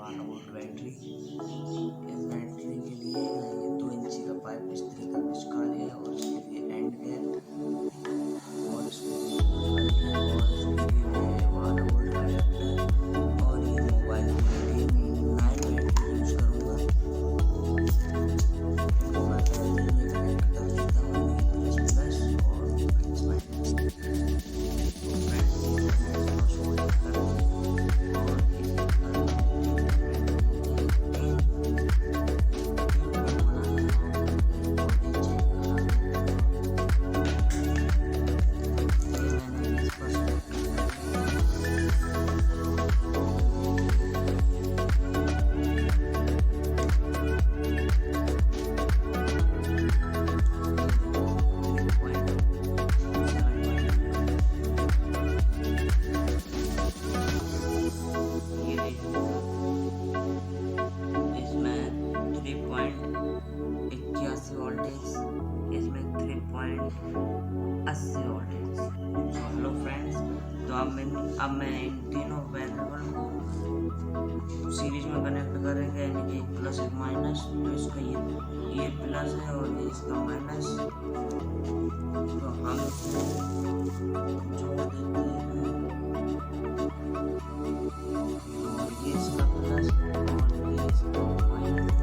12 volt battery. इस battery के लिए ये 2 इंची का पाइप इस तरीके का चिपका लिया और इसके लिए एंड कैप और इसके लिए और इसके लिए 12 वोल्ट का अडेप्टर और ये मोबाइल की नाइट बैटरी यूज करूँगा। इनको मैं पहले में कनेक्ट कर देता हूँ प्लस प्लस और माइनस माइनस। तो फ्रेंड्स इसमें 3.80 वोल्टेज। हेलो फ्रेंड्स, तो अब मैं इन तीनों वेरिएबल को सीरीज में कनेक्ट करेंगे, यानी कि एक प्लस एक माइनस। तो इसका ये प्लस है और ये इसका माइनस। तो हम जोड़ देते हैं और ये इसका प्लस और ये इसका माइनस।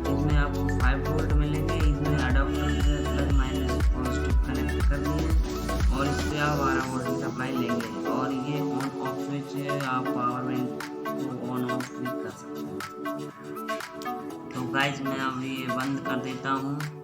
इसमें आपको 5 वोल्ट मिलेंगे। इसमें अडाप्टर से प्लस माइनस पॉजिटिव कनेक्ट कर दिए और इस पर आप 12 वोल्ट की सप्लाई लेंगे और ये ऑन ऑफ स्विच है, आप पावर बैंक को ऑन ऑफ भी कर सकते हैं। तो गाइस मैं अब ये बंद कर देता हूँ।